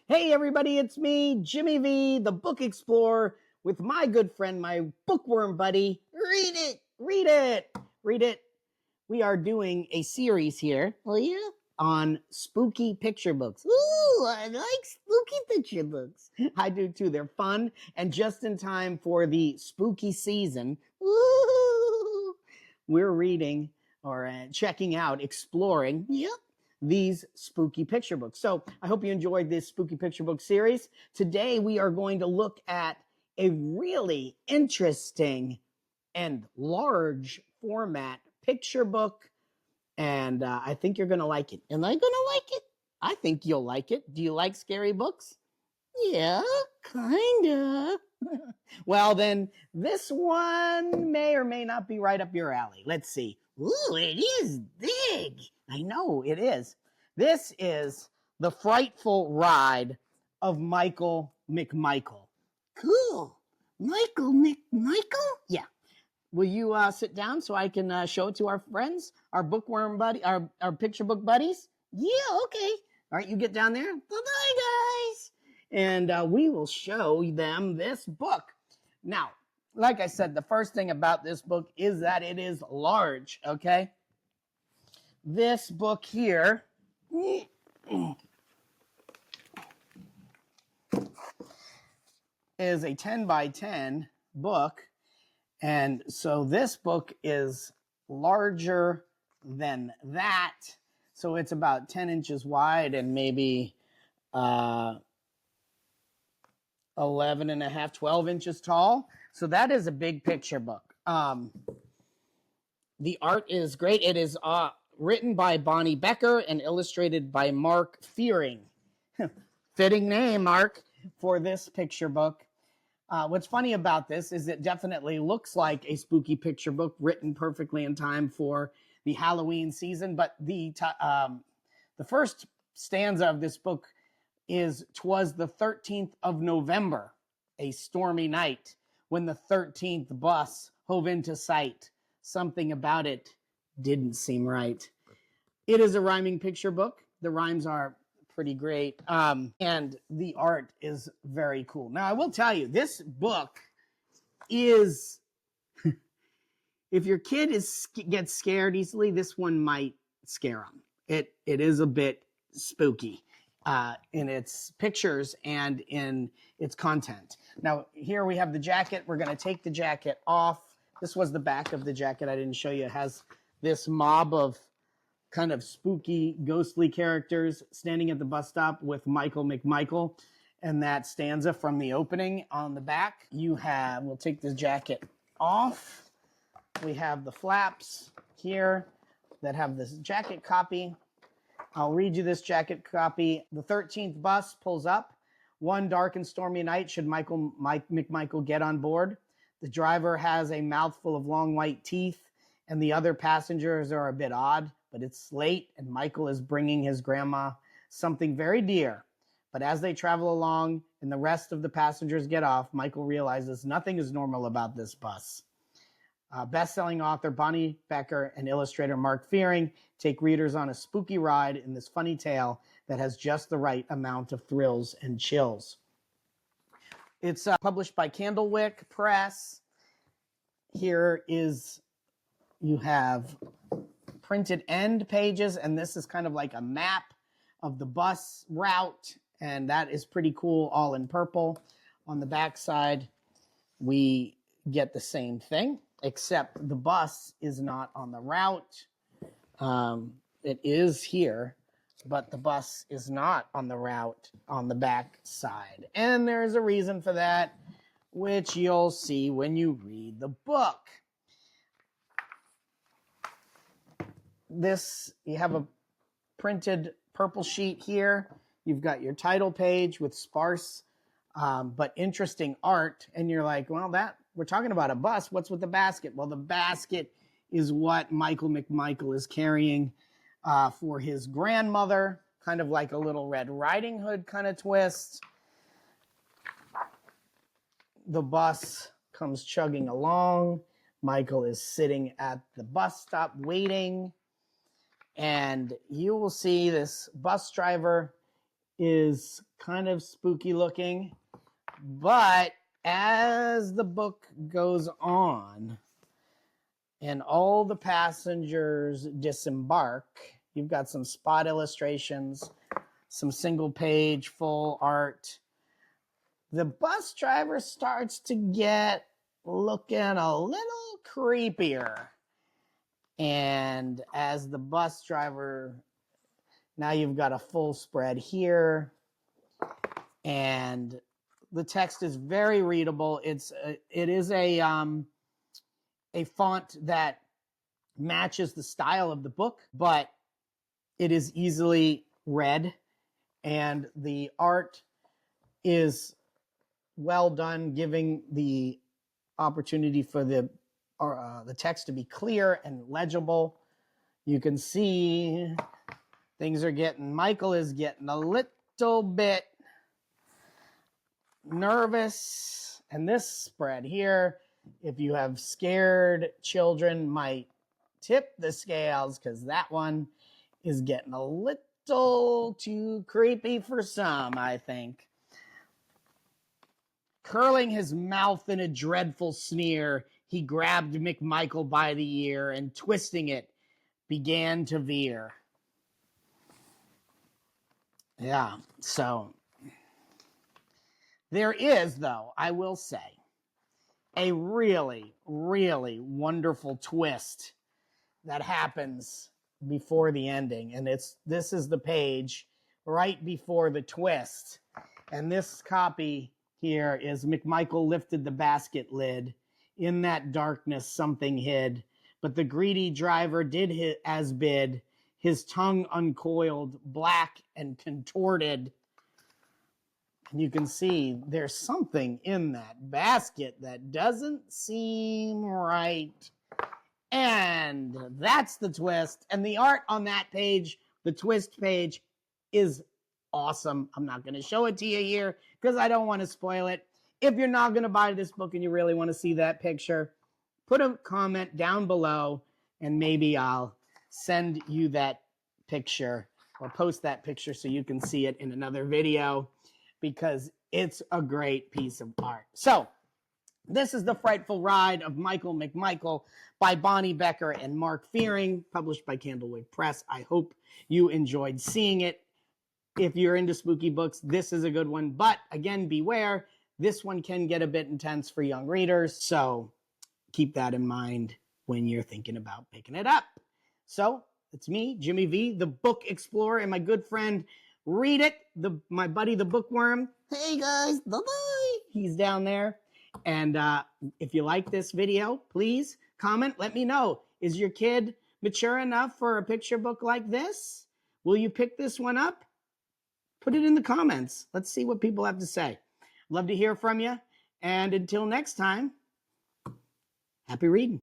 Hey everybody, it's me, Jimmy V, the Book Explorer, with my good friend, my bookworm buddy. Read it, read it, read it. We are doing a series here. Oh, yeah? On spooky picture books. Ooh, I like spooky picture books. I do too. They're fun and just in time for the spooky season. Ooh. We're reading or checking out, exploring. Yep. These spooky picture books. So I hope you enjoyed this spooky picture book series. Today we are going to look at a really interesting and large format picture book. And I think you're going to like it. Am I gonna like it? I think you'll like it. Do you like scary books? Yeah, kinda. Well, then this one may or may not be right up your alley. Let's see. Ooh, it is big. I know it is. This is The Frightful Ride of McMichael. Cool. McMichael? Yeah. Will you sit down so I can show it to our friends, our bookworm buddy, our picture book buddies? Yeah, okay. All right, you get down there. Bye-bye, guys. And we will show them this book. Now, like I said, the first thing about this book is that it is large, okay? This book here is a 10 by 10 book. And so this book is larger than that. So it's about 10 inches wide and maybe 11 and a half, 12 inches tall. So that is a big picture book. The art is great. It is written by Bonny Becker and illustrated by Mark Fearing. Fitting name, Mark, for this picture book. What's funny about this is it definitely looks like a spooky picture book written perfectly in time for the Halloween season. But the first stanza of this book is, "'Twas the 13th of November, a stormy night, when the 13th bus hove into sight. Something about it didn't seem right." It is a rhyming picture book. The rhymes are pretty great. And the art is very cool. Now, I will tell you, this book is, if your kid gets scared easily, this one might scare them. It is a bit spooky in its pictures and in its content. Now, here we have the jacket. We're going to take the jacket off. This was the back of the jacket. I didn't show you. It has this mob of kind of spooky, ghostly characters standing at the bus stop with McMichael, and that stanza from the opening on the back. We'll take this jacket off. We have the flaps here that have this jacket copy. I'll read you this jacket copy. The 13th bus pulls up. One dark and stormy night should McMichael get on board. The driver has a mouthful of long white teeth, and the other passengers are a bit odd, but it's late, and Michael is bringing his grandma something very dear. But as they travel along and the rest of the passengers get off, Michael realizes nothing is normal about this bus. Best-selling author Bonny Becker and illustrator Mark Fearing take readers on a spooky ride in this funny tale that has just the right amount of thrills and chills. It's published by Candlewick Press. Here you have printed end pages, and this is kind of like a map of the bus route, and that is pretty cool, all in purple. On the back side, we get the same thing, except the bus is not on the route. It is here, but the bus is not on the route on the back side. And there's a reason for that, which you'll see when you read the book. You have a printed purple sheet here. You've got your title page with sparse but interesting art. And you're like, well, we're talking about a bus. What's with the basket? Well, the basket is what McMichael is carrying for his grandmother, kind of like a little Red Riding Hood kind of twist. The bus comes chugging along. Michael is sitting at the bus stop waiting. And you will see this bus driver is kind of spooky looking, but as the book goes on and all the passengers disembark, you've got some spot illustrations, some single page full art. The bus driver starts to get looking a little creepier. And as the bus driver, now you've got a full spread here, and the text is very readable. It is a font that matches the style of the book, but it is easily read, and the art is well done, giving the opportunity for the text to be clear and legible. You can see Michael is getting a little bit nervous. And this spread here, if you have scared children, might tip the scales, because that one is getting a little too creepy for some, I think. Curling his mouth in a dreadful sneer, he grabbed McMichael by the ear and, twisting it, began to veer. Yeah, so there is, though, I will say, a really, really wonderful twist that happens before the ending. And this is the page right before the twist. And this copy here is McMichael lifted the basket lid. In that darkness something hid, but the greedy driver did as bid. His tongue uncoiled, black and contorted. And you can see there's something in that basket that doesn't seem right. And that's the twist. And the art on that page, the twist page, is awesome. I'm not going to show it to you here because I don't want to spoil it. If you're not going to buy this book and you really want to see that picture, put a comment down below and maybe I'll send you that picture or post that picture so you can see it in another video, because it's a great piece of art. So this is The Frightful Ride of Michael McMichael by Bonny, Becker, and Mark Fearing, published by Candlewick Press. I hope you enjoyed seeing it. If you're into spooky books, this is a good one. But again, beware, this one can get a bit intense for young readers. So keep that in mind when you're thinking about picking it up. So it's me, Jimmy V, the book explorer, and my good friend, Read It, my buddy, the bookworm. Hey guys, bye-bye. He's down there. And if you like this video, please comment. Let me know. Is your kid mature enough for a picture book like this? Will you pick this one up? Put it in the comments. Let's see what people have to say. Love to hear from you. And until next time, happy reading.